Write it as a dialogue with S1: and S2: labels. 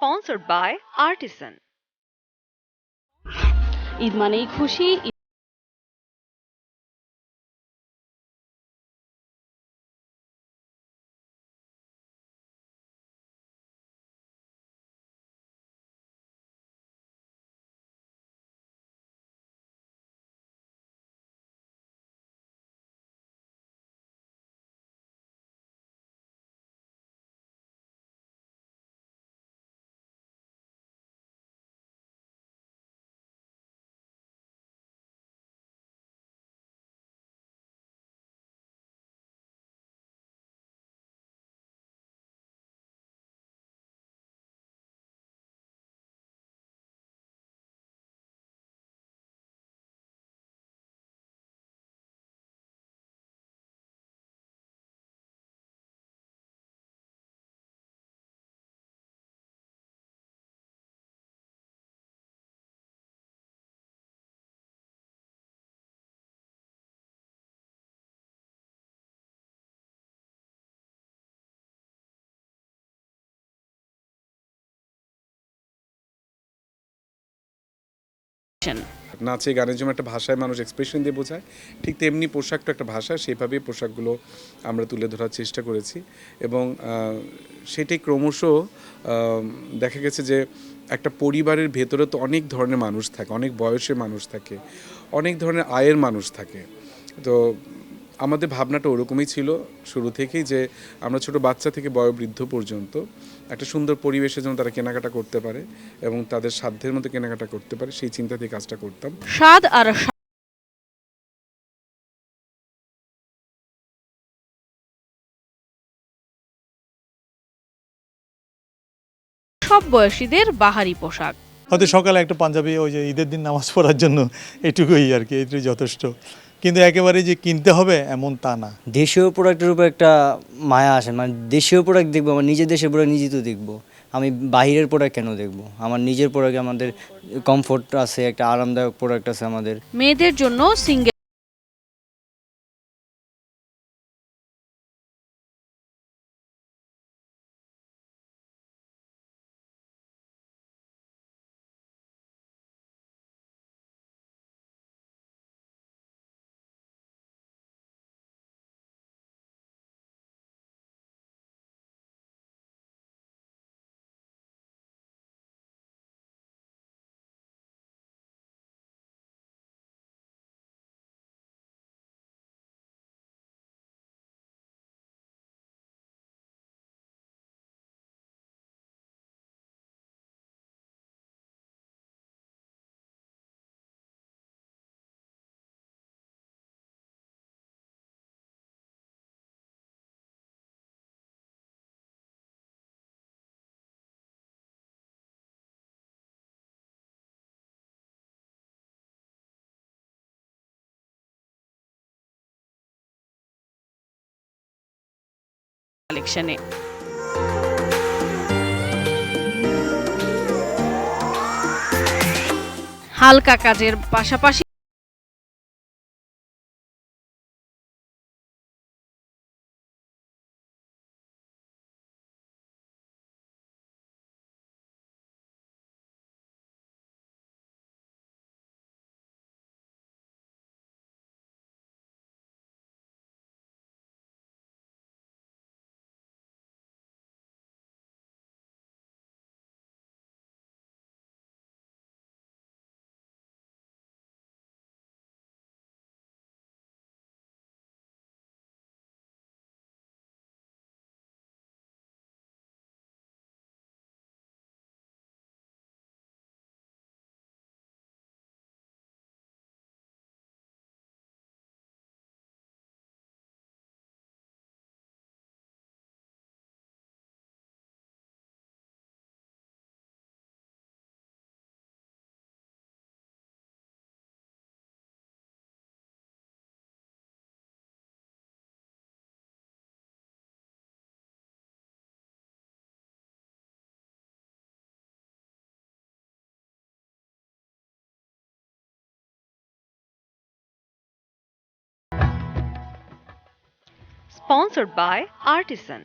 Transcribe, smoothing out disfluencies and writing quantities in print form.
S1: Sponsored by Artisan.
S2: Eid মানেই খুশি।
S3: নাচে গানের যেমন একটা ভাষায় মানুষ এক্সপ্রেশন দিয়ে বোঝায়, ঠিক তেমনি পোশাকটা একটা ভাষা, সেভাবেই পোশাকগুলো আমরা তুলে ধরার চেষ্টা করেছি। এবং সেটাই ক্রমশ দেখা গেছে যে একটা পরিবারের ভেতরে তো অনেক ধরনের মানুষ থাকে, অনেক বয়সের মানুষ থাকে, অনেক ধরনের আয়ের মানুষ থাকে। তো আমাদের ভাবনাটা ওরকমই ছিল শুরু থেকেই, যে আমরা ছোট বাচ্চা থেকে বয়োবৃদ্ধ পর্যন্ত একটা সুন্দর পরিবেশে যেন তারা কেনাকাটা করতে পারে এবং তাদের সাধ্যের মতো কেনাকাটা করতে পারে, সেই চিন্তা থেকে কাজটা করতাম।
S2: স্বাদ আর সব বয়সীদের বাহারি পোশাক।
S4: হয়তো সকালে একটা পাঞ্জাবি ওই যে ঈদের দিন নামাজ পড়ার জন্য এটুকুই আর কি, এটুকুই যথেষ্ট। কিন্তু একেবারে যে কিনতে হবে এমন তা না।
S5: দেশীয় প্রোডাক্টের উপর একটা মায়া আসে, মানে দেশীয় প্রোডাক্ট দেখবো, আমার নিজের দেশের প্রোডাক্ট নিজেই তো দেখবো, আমি বাহিরের প্রোডাক্ট কেন দেখবো? আমার নিজের প্রোডাক্ট, আমাদের কমফোর্ট আছে, একটা আরামদায়ক প্রোডাক্ট আছে আমাদের।
S2: মেয়েদের জন্য সিঙ্গেল কালেকশনে। হালকা কাজের পাশাপাশি
S1: Sponsored by Artisan.